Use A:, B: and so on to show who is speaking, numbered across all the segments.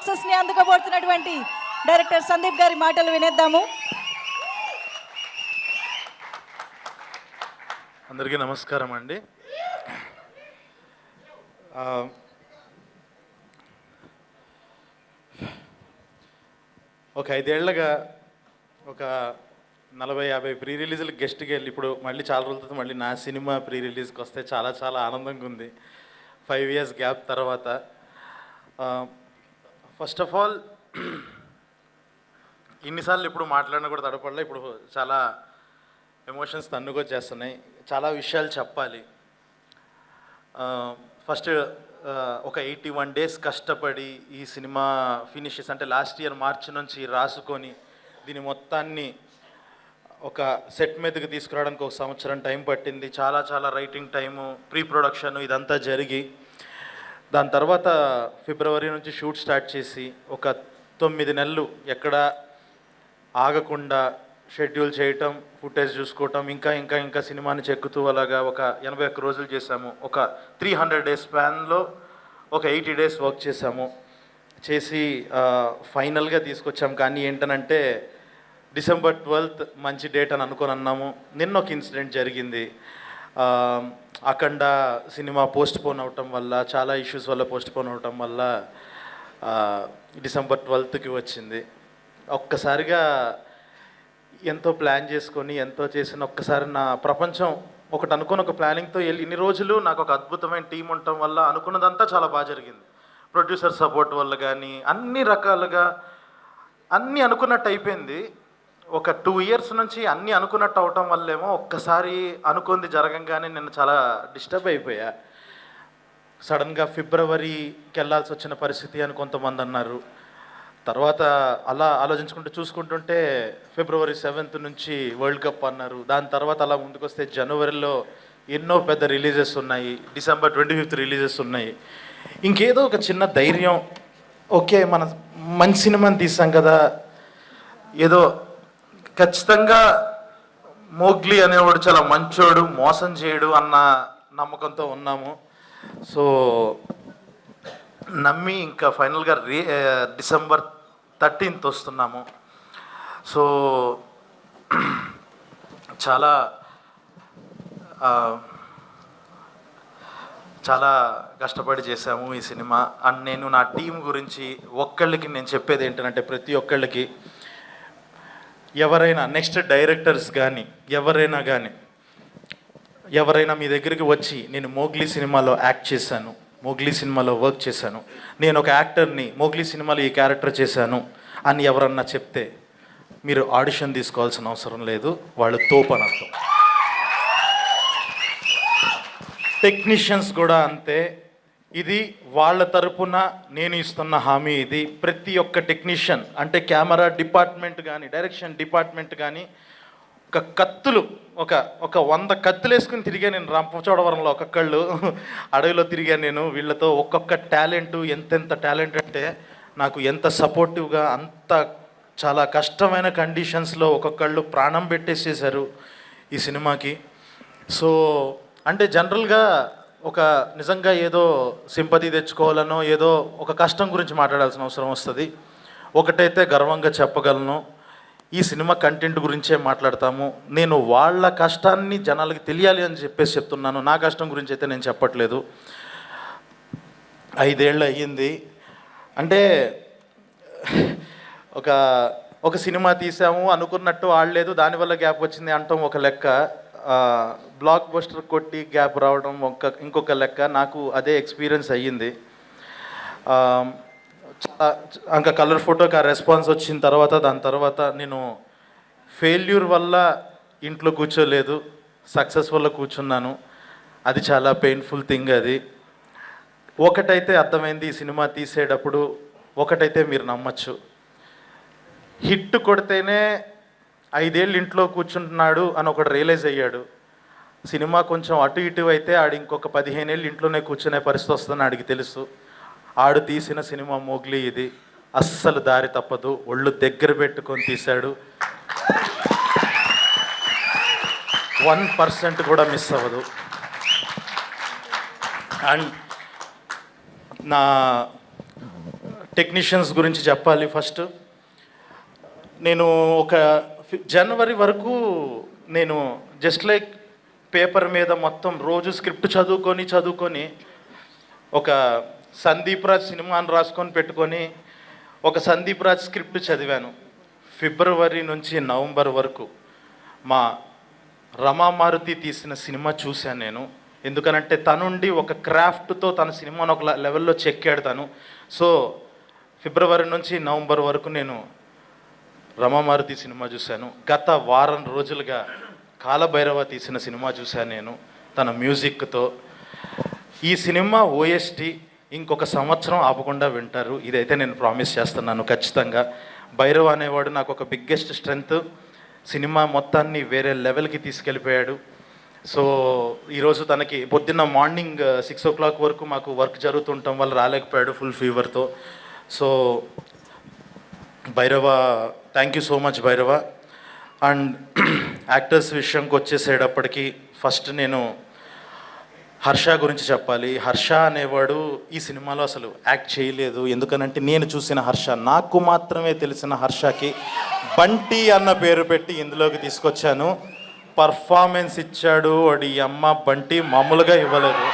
A: సక్సెస్ని అందుకోబోతున్నటువంటి డైరెక్టర్ సందీప్ గారి మాటలు వినేద్దాము.
B: అందరికీ నమస్కారం అండి. ఒక 5 ఏళ్ళగా ఒక 40-50 ప్రీ రిలీజ్లకు గెస్ట్కి వెళ్ళి ఇప్పుడు మళ్ళీ చాలా రోజుల తర్వాత మళ్ళీ నా సినిమా ప్రీ రిలీజ్కి వస్తే చాలా చాలా ఆనందంగా ఉంది 5 years గ్యాప్ తర్వాత. ఫస్ట్ ఆఫ్ ఆల్ ఇన్నిసార్లు ఇప్పుడు మాట్లాడినా కూడా తడపడలే, ఇప్పుడు చాలా ఎమోషన్స్ తన్నుకొచ్చేస్తున్నాయి, చాలా విషయాలు చెప్పాలి. ఫస్ట్ ఒక 81 days కష్టపడి ఈ సినిమా ఫినిషెస్ అంటే లాస్ట్ ఇయర్ మార్చి నుంచి రాసుకొని దీని మొత్తాన్ని ఒక సెట్ మీదకి తీసుకురావడానికి 1 సంవత్సరం టైం పట్టింది. చాలా చాలా రైటింగ్ టైము, ప్రీ ప్రొడక్షన్ ఇదంతా జరిగి దాని తర్వాత ఫిబ్రవరి నుంచి షూట్ స్టార్ట్ చేసి ఒక 9 నెలలు ఎక్కడ ఆగకుండా షెడ్యూల్ చేయటం, ఫుటేజ్ చూసుకోవటం, ఇంకా సినిమాని చెక్కుతూ అలాగా ఒక 81 రోజులు చేసాము. ఒక 300 days స్పాన్లో ఒక 80 days వర్క్ చేసాము. చేసి ఫైనల్గా తీసుకొచ్చాము. కానీ ఏంటనంటే December 12th మంచి డేట్ అని అనుకొని అన్నాము. నిన్న ఒక ఇన్సిడెంట్ జరిగింది. అఖండ సినిమా పోస్ట్పోన్ అవటం వల్ల, చాలా ఇష్యూస్ వల్ల పోస్ట్పోన్ అవటం వల్ల December 12th వచ్చింది. ఒక్కసారిగా ఎంతో ప్లాన్ చేసుకొని ఎంతో చేసిన ఒక్కసారి నా ప్రపంచం ఒకటి అనుకుని ఒక ప్లానింగ్తో వెళ్ళి ఇన్ని రోజులు నాకు ఒక అద్భుతమైన టీం ఉండటం వల్ల అనుకున్నదంతా చాలా బాగా జరిగింది. ప్రొడ్యూసర్ సపోర్ట్ వల్ల కానీ అన్ని రకాలుగా అన్నీ అనుకున్నట్టు అయిపోయింది. ఒక 2 years నుంచి అన్నీ అనుకున్నట్టు అవటం వల్లేమో ఒక్కసారి అనుకుంది జరగంగానే నేను చాలా డిస్టర్బ్ అయిపోయా. సడన్గా ఫిబ్రవరికి వెళ్ళాల్సి వచ్చిన పరిస్థితి అని కొంతమంది అన్నారు. తర్వాత అలా చూసుకుంటుంటే February 7th నుంచి వరల్డ్ కప్ అన్నారు. దాని తర్వాత అలా ముందుకు వస్తే జనవరిలో ఎన్నో పెద్ద రిలీజెస్ ఉన్నాయి, December 25th రిలీజెస్ ఉన్నాయి. ఇంకేదో ఒక చిన్న ధైర్యం, ఓకే మన మంచి సినిమాని తీసాం కదా, ఏదో ఖచ్చితంగా మోగ్లీ అనేవాడు చాలా మంచోడు, మోసం చేయడు అన్న నమ్మకంతో ఉన్నాము. సో నమ్మి ఇంకా ఫైనల్గా December 13th వస్తున్నాము. సో చాలా చాలా కష్టపడి చేశాము ఈ సినిమా. అండ్ నేను నా టీం గురించి ఒక్కళ్ళకి నేను చెప్పేది ఏంటంటే, ప్రతి ఒక్కళ్ళకి ఎవరైనా నెక్స్ట్ డైరెక్టర్స్ కానీ ఎవరైనా మీ దగ్గరికి వచ్చి నేను మోగ్లీ సినిమాలో యాక్ట్ చేశాను, మోగ్లీ సినిమాలో వర్క్ చేశాను, నేను ఒక యాక్టర్ని మోగ్లీ సినిమాలో ఈ క్యారెక్టర్ చేశాను అని ఎవరన్నా చెప్తే మీరు ఆడిషన్ తీసుకోవాల్సిన అవసరం లేదు, వాళ్ళు తోపని అర్థం. టెక్నీషియన్స్ కూడా అంతే. ఇది వాళ్ళ తరపున నేను ఇస్తున్న హామీ. ఇది ప్రతి ఒక్క టెక్నీషియన్ అంటే కెమెరా డిపార్ట్మెంట్ కానీ డైరెక్షన్ డిపార్ట్మెంట్ కానీ ఒక 100 కత్తులు వేసుకుని తిరిగా నేను రంపచోడవరంలో, ఒక్కొక్కళ్ళు అడవిలో తిరిగాను నేను. వీళ్ళతో ఒక్కొక్క టాలెంట్, ఎంతెంత టాలెంట్ అంటే నాకు ఎంత సపోర్టివ్గా, అంత చాలా కష్టమైన కండిషన్స్లో ఒక్కొక్కళ్ళు ప్రాణం పెట్టేసేసారు ఈ సినిమాకి. సో అంటే జనరల్గా ఒక నిజంగా ఏదో సింపతి తెచ్చుకోవాలనో ఏదో ఒక కష్టం గురించి మాట్లాడాల్సిన అవసరం వస్తుంది. ఒకటైతే గర్వంగా చెప్పగలను, ఈ సినిమా కంటెంట్ గురించే మాట్లాడతాము. నేను వాళ్ళ కష్టాన్ని జనాలకి తెలియాలి అని చెప్పేసి చెప్తున్నాను, నా కష్టం గురించి అయితే నేను చెప్పట్లేదు. 5 ఏళ్ళు అయ్యింది. అంటే ఒక సినిమా తీసాము అనుకున్నట్టు ఆడలేదు, దానివల్ల గ్యాప్ వచ్చింది అంటాం ఒక లెక్క. బ్లాక్ బస్టర్ కొట్టి గ్యాప్ రావడం ఇంకొక లెక్క. నాకు అదే ఎక్స్పీరియన్స్ అయ్యింది. ఇంకా కలర్ ఫోటోకి ఆ రెస్పాన్స్ వచ్చిన తర్వాత దాని తర్వాత నేను ఫెయిల్యూర్ వల్ల ఇంట్లో కూర్చోలేదు, సక్సెస్ వల్ల కూర్చున్నాను. అది చాలా పెయిన్ఫుల్ థింగ్. అది ఒకటైతే అర్థమైంది ఈ సినిమా తీసేటప్పుడు, ఒకటైతే మీరు నమ్మచ్చు, హిట్ కొడితేనే 5 ఏళ్ళు ఇంట్లో కూర్చుంటున్నాడు అని ఒకడు రియలైజ్ అయ్యాడు. సినిమా కొంచెం అటు ఇటు అయితే ఆడు ఇంకొక 15 ఏళ్ళు ఇంట్లోనే కూర్చునే పరిస్థితి వస్తుందని ఆడికి తెలుసు. ఆడు తీసిన సినిమా మోగ్లీ. ఇది అస్సలు దారి తప్పదు, ఒళ్ళు దగ్గర పెట్టుకొని తీశాడు, 1% కూడా మిస్ అవ్వదు. అండ్ నా టెక్నీషియన్స్ గురించి చెప్పాలి ఫస్ట్. నేను ఒక జనవరి వరకు నేను జస్ట్ లైక్ పేపర్ మీద మొత్తం రోజు స్క్రిప్ట్ చదువుకొని ఒక సందీప్ రాజ్ సినిమాని రాసుకొని పెట్టుకొని ఒక సందీప్ రాజ్ స్క్రిప్ట్ చదివాను. ఫిబ్రవరి నుంచి నవంబర్ వరకు మా రమామారుతి తీసిన సినిమా చూశాను నేను. ఎందుకనంటే తనుండి ఒక క్రాఫ్ట్తో తన సినిమాను ఒక లెవెల్లో చెక్కాడు తను. సో ఫిబ్రవరి నుంచి నవంబర్ వరకు నేను రమామారుతి సినిమా చూశాను. గత వారం రోజులుగా కాలభైరవ తీసిన సినిమా చూశాను నేను తన మ్యూజిక్తో. ఈ సినిమా ఓఎస్టీ ఇంకొక సంవత్సరం ఆపకుండా వింటారు, ఇదైతే నేను ప్రామిస్ చేస్తున్నాను ఖచ్చితంగా. భైరవ్ అనేవాడు నాకు ఒక బిగ్గెస్ట్ స్ట్రెంగ్త్. సినిమా మొత్తాన్ని వేరే లెవెల్కి తీసుకెళ్ళిపోయాడు. సో ఈరోజు తనకి పొద్దున్న మార్నింగ్ 6 o'clock వరకు మాకు వర్క్ జరుగుతుండటం వల్ల రాలేకపోయాడు ఫుల్ ఫీవర్తో. So Bhairava, thank you so much Bhairava. And actors విషయంకి వచ్చేసేటప్పటికి ఫస్ట్ నేను హర్ష గురించి చెప్పాలి. హర్ష అనేవాడు ఈ సినిమాలో అసలు యాక్ట్ చేయలేదు. ఎందుకనంటే నేను చూసిన హర్ష, నాకు మాత్రమే తెలిసిన హర్షకి బంటి అన్న పేరు పెట్టి ఇందులోకి తీసుకొచ్చాను. పర్ఫార్మెన్స్ ఇచ్చాడు వాడి అమ్మ. బంటి మామూలుగా ఇవ్వలేదు.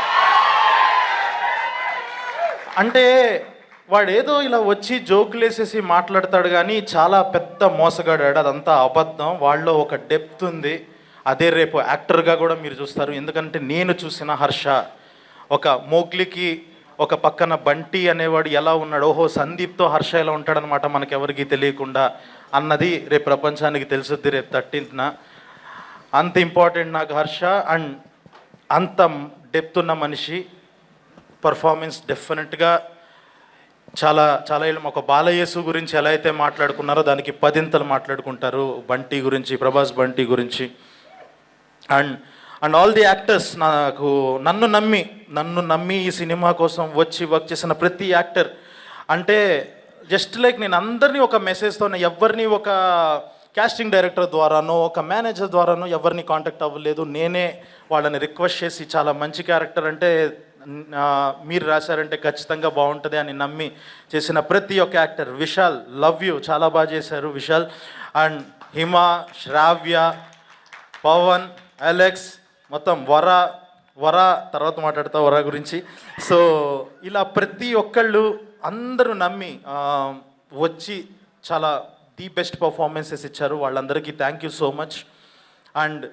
B: అంటే వాడేదో ఇలా వచ్చి జోకులు వేసేసి మాట్లాడతాడు కానీ చాలా పెద్ద మోసగాడాడు. అదంతా అబద్ధం. వాళ్ళలో ఒక డెప్త్ ఉంది. అదే రేపు యాక్టర్గా కూడా మీరు చూస్తారు. ఎందుకంటే నేను చూసిన హర్ష ఒక మోగ్లీకి ఒక పక్కన బంటి అనేవాడు ఎలా ఉన్నాడు, ఓహో సందీప్తో హర్ష ఎలా ఉంటాడనమాట మనకెవరికి తెలియకుండా అన్నది రేపు ప్రపంచానికి తెలుసుద్ది రేపు 13th. అంత ఇంపార్టెంట్ నాకు హర్ష. అండ్ అంత డెప్త్ ఉన్న మనిషి. పర్ఫార్మెన్స్ డెఫినెట్గా చాలా చాలా ఒక బాలయేసు గురించి ఎలా అయితే మాట్లాడుకున్నారో దానికి 10 మాట్లాడుకుంటారు బంటి గురించి, ప్రభాస్ బంటి గురించి. అండ్ ఆల్ ది యాక్టర్స్, నన్ను నమ్మి ఈ సినిమా కోసం వచ్చి వర్క్ చేసిన ప్రతి యాక్టర్. అంటే జస్ట్ లైక్ నేను అందరినీ ఒక మెసేజ్తో, ఎవరిని ఒక కాస్టింగ్ డైరెక్టర్ ద్వారానో ఒక మేనేజర్ ద్వారానో ఎవరిని కాంటాక్ట్ అవ్వలేదు. నేనే వాళ్ళని రిక్వెస్ట్ చేసి చాలా మంచి క్యారెక్టర్ అంటే మీరు రాశారంటే ఖచ్చితంగా బాగుంటుంది అని నమ్మి చేసిన ప్రతి ఒక్క యాక్టర్. విశాల్, లవ్ యూ, చాలా బాగా చేశారు విశాల్. అండ్ హిమ, శ్రావ్య, పవన్, అలెక్స్, మొత్తం వర తర్వాత మాట్లాడతా వర గురించి. సో ఇలా ప్రతి ఒక్కళ్ళు అందరూ నమ్మి వచ్చి చాలా ది బెస్ట్ పర్ఫార్మెన్సెస్ ఇచ్చారు. వాళ్ళందరికీ thank you so much. And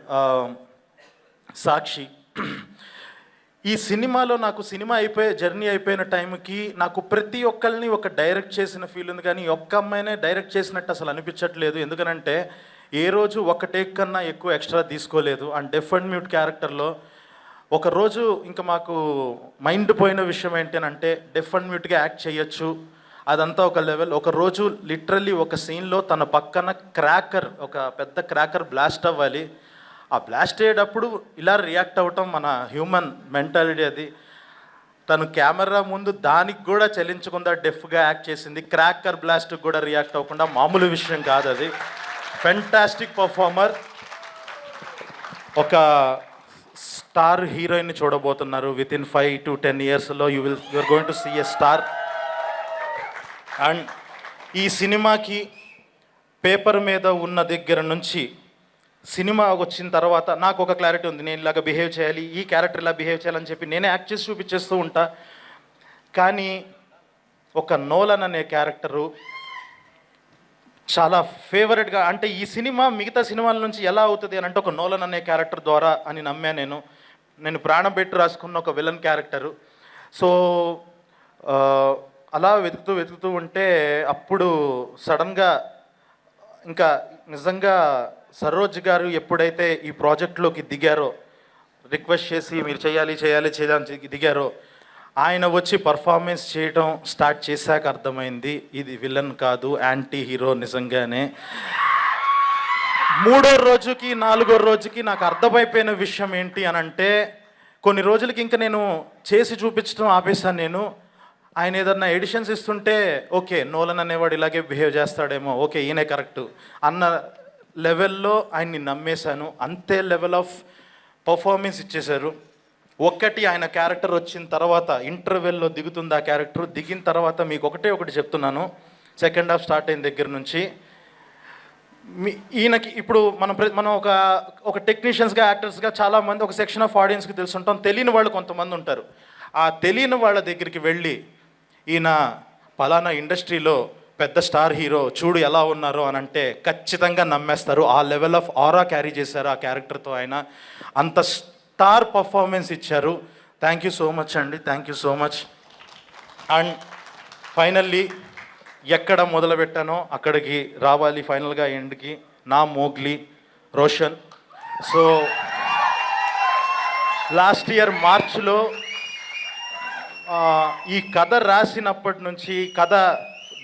B: Sakshi, ఈ సినిమాలో నాకు సినిమా జర్నీ అయిపోయిన టైంకి నాకు ప్రతి ఒక్కరిని ఒక డైరెక్ట్ చేసిన ఫీల్ ఉంది, కానీ ఒక్క అమ్మాయినే డైరెక్ట్ చేసినట్టు అసలు అనిపించట్లేదు. ఎందుకనంటే ఏ రోజు ఒక టేక్ కన్నా ఎక్కువ ఎక్స్ట్రా తీసుకోలేదు. అండ్ డెఫ్ అండ్ మ్యూట్ క్యారెక్టర్లో ఒకరోజు ఇంకా మాకు మైండ్ పోయిన విషయం ఏంటంటే డెఫ్ అండ్ మ్యూట్గా యాక్ట్ చేయొచ్చు, అదంతా ఒక లెవెల్. ఒకరోజు లిటరల్లీ ఒక సీన్లో తన పక్కన ఒక పెద్ద క్రాకర్ బ్లాస్ట్ అవ్వాలి. ఆ బ్లాస్ట్ అయ్యేటప్పుడు ఇలా రియాక్ట్ అవ్వటం మన హ్యూమన్ మెంటాలిటీ అది. తను కెమెరా ముందు దానికి కూడా చలించకుండా డెఫ్గా యాక్ట్ చేసింది. క్రాకర్ బ్లాస్ట్కి కూడా రియాక్ట్ అవ్వకుండా మామూలు విషయం కాదు అది. Fantastic performer. ఒక స్టార్ హీరోయిన్ని చూడబోతున్నారు. వితిన్ 5 to 10 yearsలో you are going to see a star. And ఈ సినిమాకి పేపర్ మీద ఉన్న దగ్గర నుంచి సినిమా వచ్చిన తర్వాత నాకు ఒక క్లారిటీ ఉంది. నేను ఇలాగ బిహేవ్ చేయాలి, ఈ క్యారెక్టర్ ఇలా బిహేవ్ చేయాలని చెప్పి నేనే యాక్ట్ చేసి చూపించేస్తూ ఉంటా. కానీ ఒక నోలన్ అనే క్యారెక్టరు చాలా ఫేవరెట్గా, అంటే ఈ సినిమా మిగతా సినిమాల నుంచి ఎలా అవుతుంది అని అంటే ఒక నోలన్ అనే క్యారెక్టర్ ద్వారా అని నమ్మా. నేను ప్రాణం పెట్టి రాసుకున్న ఒక విలన్ క్యారెక్టరు. సో అలా వెతుకుతూ ఉంటే అప్పుడు సడన్గా ఇంకా నిజంగా సరోజ్ గారు ఎప్పుడైతే ఈ ప్రాజెక్ట్లోకి దిగారో, రిక్వెస్ట్ చేసి మీరు చేయాలి దిగారో, ఆయన వచ్చి పర్ఫార్మెన్స్ చేయడం స్టార్ట్ చేశాక అర్థమైంది ఇది విలన్ కాదు, యాంటీ హీరో. నిజంగానే 3వ రోజుకి 4వ రోజుకి నాకు అర్థమైపోయిన విషయం ఏంటి అని అంటే, కొన్ని రోజులకి ఇంకా నేను చేసి చూపించడం ఆపేశాను. ఆయన ఏదన్నా ఎడిషన్స్ ఇస్తుంటే ఓకే నోలన్ అనేవాడు ఇలాగే బిహేవ్ చేస్తాడేమో, ఓకే ఈయనే కరెక్టు అన్న లెవెల్లో ఆయన్ని నమ్మేశాను. అంతే లెవెల్ ఆఫ్ పర్ఫార్మెన్స్ ఇచ్చేశారు. ఒక్కటి ఆయన క్యారెక్టర్ వచ్చిన తర్వాత ఇంటర్వెల్లో దిగుతుంది ఆ క్యారెక్టర్, దిగిన తర్వాత మీకు ఒకటి చెప్తున్నాను. సెకండ్ హాఫ్ స్టార్ట్ అయిన దగ్గర నుంచి ఈయనకి ఇప్పుడు మనం ఒక టెక్నీషియన్స్గా, యాక్టర్స్గా చాలామంది ఒక సెక్షన్ ఆఫ్ ఆడియన్స్కి తెలుసుంటాం, తెలియని వాళ్ళు కొంతమంది ఉంటారు. ఆ తెలియని వాళ్ళ దగ్గరికి వెళ్ళి ఈయన పలానా ఇండస్ట్రీలో పెద్ద స్టార్ హీరో, చూడు ఎలా ఉన్నారో అని అంటే ఖచ్చితంగా నమ్మేస్తారు. ఆ లెవెల్ ఆఫ్ ఆరా క్యారీ చేశారు ఆ క్యారెక్టర్తో ఆయన. అంత స్టార్ పర్ఫార్మెన్స్ ఇచ్చారు. థ్యాంక్ యూ సో మచ్ అండి, thank you so much. And finally ఎక్కడ మొదలుపెట్టానో అక్కడికి రావాలి ఫైనల్గా ఎండ్కి. నా Mowgli Roshan. So last year మార్చ్లో ఈ కథ రాసినప్పటి నుంచి, కథ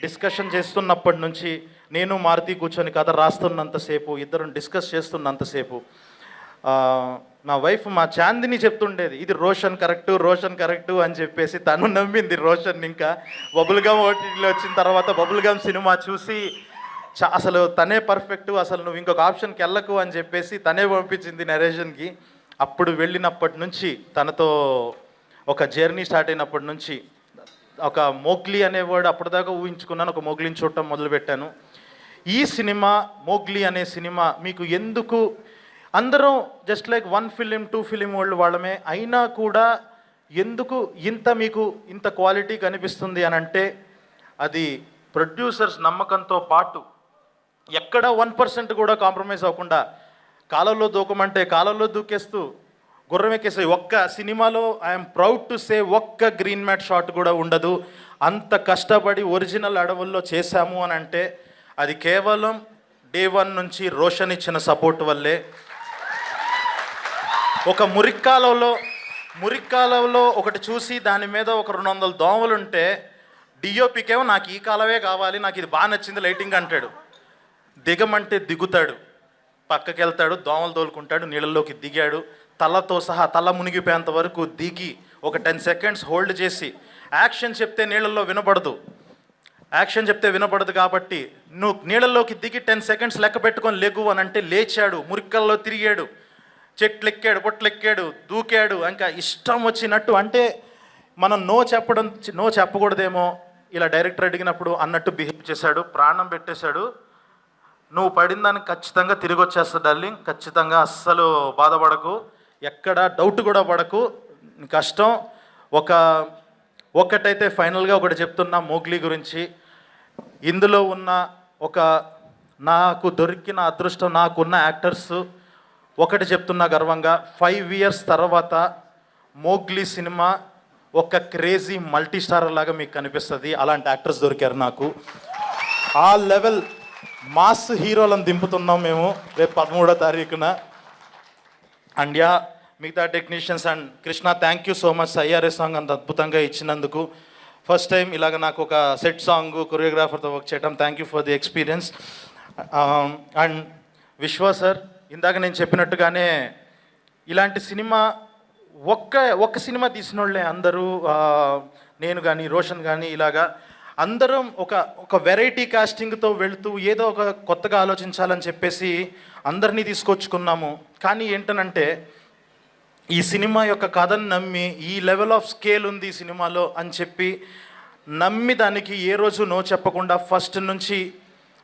B: డిస్కషన్ చేస్తున్నప్పటి నుంచి, నేను మారుతి కూర్చొని కథ రాస్తున్నంతసేపు, ఇద్దరం డిస్కస్ చేస్తున్నంతసేపు నా వైఫ్ మా చాందిని చెప్తుండేది, ఇది రోషన్ కరెక్టు అని చెప్పేసి. తను నమ్మింది రోషన్. ఇంకా బబుల్గమ్ ఓటీటీలో వచ్చిన తర్వాత బబుల్గమ్ సినిమా చూసి అసలు తనే పర్ఫెక్టు, అసలు నువ్వు ఇంకొక ఆప్షన్కి వెళ్ళకు అని చెప్పేసి తనే పంపించింది నరేషన్కి. అప్పుడు వెళ్ళినప్పటి నుంచి, తనతో ఒక జర్నీ స్టార్ట్ అయినప్పటి నుంచి, ఒక మోగ్లీ అనే వర్డ్ అప్పటిదాకా ఊహించుకున్నాను, ఒక మోగ్లీని చూడటం మొదలుపెట్టాను. ఈ సినిమా మోగ్లీ అనే సినిమా మీకు ఎందుకు, అందరం జస్ట్ లైక్ 1 ఫిలిం 2 ఫిలిం వాళ్ళమే అయినా కూడా ఎందుకు మీకు ఇంత క్వాలిటీ కనిపిస్తుంది అని అంటే, అది ప్రొడ్యూసర్స్ నమ్మకంతో పాటు ఎక్కడ 1% కూడా కాంప్రమైజ్ అవ్వకుండా, కాలంలో దూకమంటే కాలంలో దూకేస్తూ గుర్రం ఎక్కేసి, ఒక్క సినిమాలో ఐఎమ్ ప్రౌడ్ టు సే ఒక్క గ్రీన్ మ్యాట్ షాట్ కూడా ఉండదు. అంత కష్టపడి ఒరిజినల్ అడవుల్లో చేశాము అని అంటే అది కేవలం డే 1 నుంచి రోషన్ ఇచ్చిన సపోర్ట్ వల్లే. ఒక మురిక్కాలంలో ఒకటి చూసి దాని మీద ఒక 200 దోమలు ఉంటే డిఓపికేమో నాకు ఈ కాలమే కావాలి, నాకు ఇది బాగా నచ్చింది లైటింగ్ అంటాడు. దిగమంటే దిగుతాడు, పక్కకి వెళ్తాడు, దోమలు తోలుకుంటాడు, నీళ్ళల్లోకి దిగాడు, తలతో సహా తల మునిగిపోయేంత వరకు దిగి ఒక 10 సెకండ్స్ హోల్డ్ చేసి, యాక్షన్ చెప్తే నీళ్ళల్లో వినపడదు, కాబట్టి నువ్వు నీళ్ళల్లోకి దిగి 10 సెకండ్స్ లెక్క పెట్టుకొని లెగు అని అంటే లేచాడు, మురికల్లో తిరిగాడు, చెట్లెక్కాడు, పొట్లెక్కాడు, దూకాడు, ఇంకా ఇష్టం వచ్చినట్టు. అంటే మనం నో చెప్పకూడదేమో ఇలా డైరెక్టర్ అడిగినప్పుడు అన్నట్టు బిహేవ్ చేశాడు, ప్రాణం పెట్టేశాడు. నువ్వు పడిన దానికి ఖచ్చితంగా తిరిగి వచ్చేస్తా డార్లింగ్, ఖచ్చితంగా అస్సలు బాధపడకు, ఎక్కడ డౌట్ కూడా పడకు, కష్టం. ఒకటైతే ఫైనల్గా ఒకటి చెప్తున్నా మోగ్లీ గురించి. ఇందులో ఉన్న నాకు దొరికిన అదృష్టం, నాకున్న యాక్టర్స్ ఒకటి చెప్తున్నా గర్వంగా, 5 ఇయర్స్ తర్వాత మోగ్లీ సినిమా ఒక క్రేజీ మల్టీ స్టారర్ లాగా మీకు కనిపిస్తుంది. అలాంటి యాక్టర్స్ దొరికారు నాకు. ఆ లెవెల్ మాస్ హీరోలను దింపుతున్నాం మేము రేపు 13వ తారీఖున. అండ్ మిగతా technicians and Krishna, thank you so much. IRS song అంత అద్భుతంగా ఇచ్చినందుకు. ఫస్ట్ టైం ఇలాగ నాకు ఒక సెట్ సాంగ్ కొరియోగ్రాఫర్తో వర్క్ చేయడం, thank you for the experience. And విశ్వ సార్, ఇందాక నేను చెప్పినట్టుగానే ఇలాంటి సినిమా ఒక్క సినిమా తీసిన వాళ్ళే అందరూ, నేను కానీ రోషన్ కానీ ఇలాగా అందరం ఒక వెరైటీ కాస్టింగ్తో వెళుతూ ఏదో ఒక కొత్తగా ఆలోచించాలని చెప్పేసి అందరినీ తీసుకొచ్చుకున్నాము. కానీ ఏంటనంటే ఈ సినిమా యొక్క కథను నమ్మి, ఈ లెవెల్ ఆఫ్ స్కేల్ ఉంది ఈ సినిమాలో అని చెప్పి నమ్మి దానికి ఏ రోజు నో చెప్పకుండా ఫస్ట్ నుంచి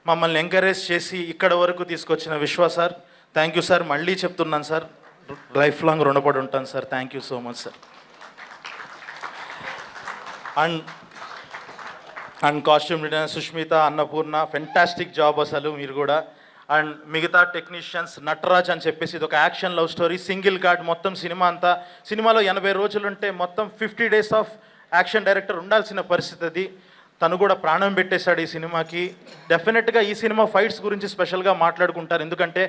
B: మమ్మల్ని ఎంకరేజ్ చేసి ఇక్కడ వరకు తీసుకొచ్చిన విశ్వ సార్, థ్యాంక్ యూ సార్. మళ్ళీ చెప్తున్నాను సార్, లైఫ్ లాంగ్ రుణపడి ఉంటాను sir. Thank you so much sir. And costume designer Sushmita, Annapurna, fantastic job అసలు మీరు కూడా. అండ్ మిగతా టెక్నీషియన్స్, నటరాజ్ అని చెప్పేసి ఇది ఒక action love story, single card మొత్తం సినిమా అంతా. సినిమాలో 80 రోజులు ఉంటే మొత్తం 50 డేస్ ఆఫ్ యాక్షన్ డైరెక్టర్ ఉండాల్సిన పరిస్థితి అది. తను కూడా ప్రాణం పెట్టేశాడు ఈ సినిమాకి. డెఫినెట్గా ఈ సినిమా ఫైట్స్ గురించి స్పెషల్గా మాట్లాడుకుంటారు, ఎందుకంటే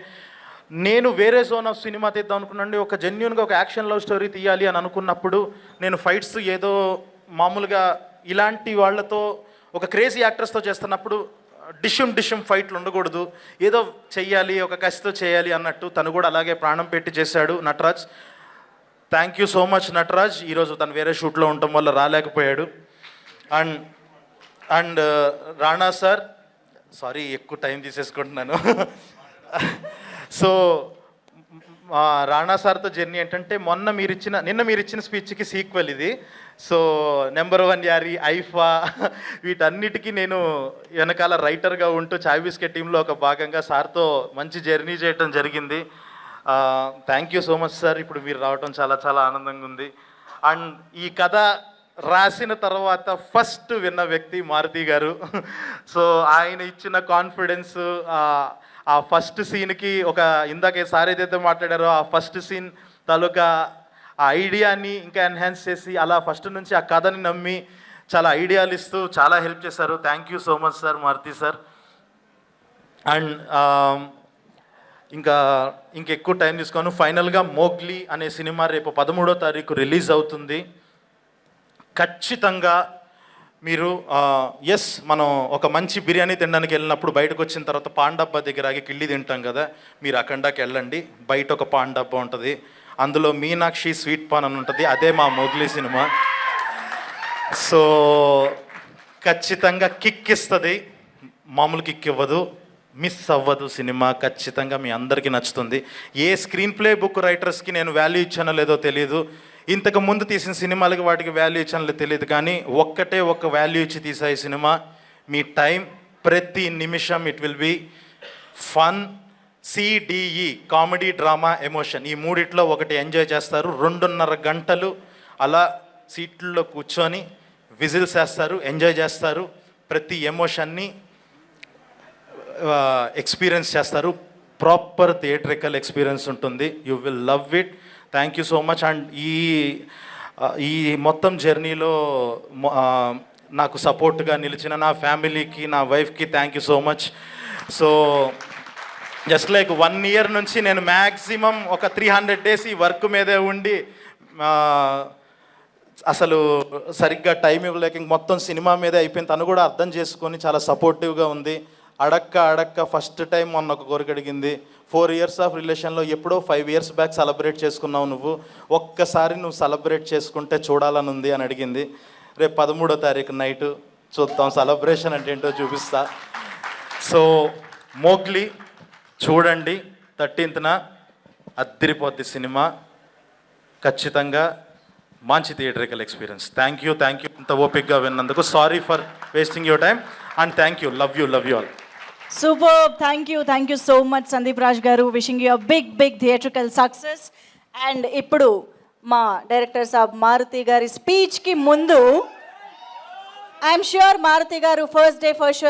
B: నేను వేరే జోన్ ఆఫ్ సినిమా తీద్దాం అనుకున్నాండి. ఒక జెన్యున్గా ఒక యాక్షన్ లవ్ స్టోరీ తీయాలి అని అనుకున్నప్పుడు నేను ఫైట్స్ ఏదో మామూలుగా ఇలాంటి వాళ్ళతో ఒక క్రేజీ యాక్టర్స్తో చేస్తున్నప్పుడు డిషమ్ ఫైట్లు ఉండకూడదు, ఏదో చెయ్యాలి, ఒక కసితో చేయాలి అన్నట్టు తను కూడా అలాగే ప్రాణం పెట్టి చేశాడు Nataraj. Thank you so much Nataraj. ఈరోజు తను వేరే షూట్లో ఉండటం వల్ల రాలేకపోయాడు. అండ్ రాణా సార్, సారీ ఎక్కువ టైం తీసేసుకుంటున్నాను. సో రాణా సార్తో జర్నీ ఏంటంటే నిన్న మీరు ఇచ్చిన స్పీచ్కి సీక్వెల్ ఇది. సో నెంబర్ 1 యారీ, ఐఫా వీటన్నిటికీ నేను వెనకాల రైటర్గా ఉంటూ చాయ్ బిస్కెట్ టీంలో ఒక భాగంగా సార్తో మంచి జర్నీ చేయటం జరిగింది. Thank you so much sir. ఇప్పుడు మీరు రావటం చాలా చాలా ఆనందంగా ఉంది. అండ్ ఈ కథ రాసిన తర్వాత ఫస్ట్ విన్న వ్యక్తి మారుతి గారు. సో ఆయన ఇచ్చిన కాన్ఫిడెన్స్, ఆ ఫస్ట్ సీన్కి ఇందాక సార్ ఏదైతే మాట్లాడారో ఆ ఫస్ట్ సీన్ తాలూకా ఆ ఐడియాని ఇంకా ఎన్హాన్స్ చేసి అలా ఫస్ట్ నుంచి ఆ కథని నమ్మి చాలా ఐడియాలు ఇస్తూ చాలా హెల్ప్ చేశారు. Thank you so much sir, Maruthi sir. And ఇంకెక్కువ టైం తీసుకోను. ఫైనల్గా మోగ్లీ అనే సినిమా రేపు 13వ తారీఖు రిలీజ్ అవుతుంది. ఖచ్చితంగా మీరు మనం ఒక మంచి బిర్యానీ తినడానికి వెళ్ళినప్పుడు బయటకు వచ్చిన తర్వాత పాన్ డబ్బా దగ్గర ఆగి కిళ్ళి తింటాం కదా, మీరు అఖండాకి వెళ్ళండి. బయట ఒక పాన్ డబ్బా ఉంటుంది, అందులో మీనాక్షి స్వీట్ పాన్ అని ఉంటుంది. అదే మా మోగ్లీ సినిమా. సో ఖచ్చితంగా కిక్ ఇస్తుంది, మామూలు కిక్ ఇవ్వదు, మిస్ అవ్వదు సినిమా. ఖచ్చితంగా మీ అందరికీ నచ్చుతుంది. ఏ స్క్రీన్ ప్లే బుక్ రైటర్స్కి నేను వాల్యూ ఇచ్చానో లేదో తెలియదు, ఇంతకు ముందు తీసిన సినిమాలకి వాటికి వాల్యూ ఇచ్చానో తెలియదు, కానీ ఒక్క వాల్యూ ఇచ్చి తీసా ఈ సినిమా. మీ టైం ప్రతి నిమిషం it will be fun, CDE, comedy, drama, emotion, ఈ మూడిట్లో ఒకటి ఎంజాయ్ చేస్తారు. 2.5 గంటలు అలా సీట్లలో కూర్చొని విజిల్స్ వేస్తారు, ఎంజాయ్ చేస్తారు, ప్రతి ఎమోషన్ని ఎక్స్పీరియన్స్ చేస్తారు. ప్రాపర్ థియేట్రికల్ ఎక్స్పీరియన్స్ ఉంటుంది. You will love it. Thank you so much. And ఈ మొత్తం జర్నీలో నాకు సపోర్ట్గా నిలిచిన నా ఫ్యామిలీకి, నా వైఫ్కి thank you so much. So just like 1 year నుంచి నేను మ్యాక్సిమం ఒక 300 డేస్ ఈ వర్క్ మీదే ఉండి అసలు సరిగ్గా టైం ఇవ్వలేక మొత్తం సినిమా మీదే అయిపోయింది. తను కూడా అర్థం చేసుకొని చాలా సపోర్టివ్గా ఉంది. అడక్క ఫస్ట్ టైం మొన్న ఒక కోరిక అడిగింది. 4 ఇయర్స్ ఆఫ్ రిలేషన్లో ఎప్పుడో 5 ఇయర్స్ బ్యాక్ సెలబ్రేట్ చేసుకున్నావు నువ్వు, ఒక్కసారి నువ్వు సెలబ్రేట్ చేసుకుంటే చూడాలని ఉంది అని అడిగింది. రేపు 13వ తారీఖు నైటు చూద్దాం, సెలబ్రేషన్ అంటే ఏంటో చూపిస్తా. సో మోగ్లీ చూడండి, 13న అద్దిరిపోద్ది సినిమా. ఖచ్చితంగా మంచి థియేటరికల్ ఎక్స్పీరియన్స్. థ్యాంక్ యూ ఇంత ఓపిక్గా విన్నందుకు. Sorry for wasting your time and thank you. Love you all.
A: Super. Thank you so much Sandeep Raj గారు. Wishing you big theatrical success. And ఇప్పుడు మా డైరెక్టర్ సాబ్ మారుతి గారి స్పీచ్కి ముందు ఐఎమ్ ష్యూర్ మారుతి గారు ఫస్ట్ డే ఫస్ట్ షో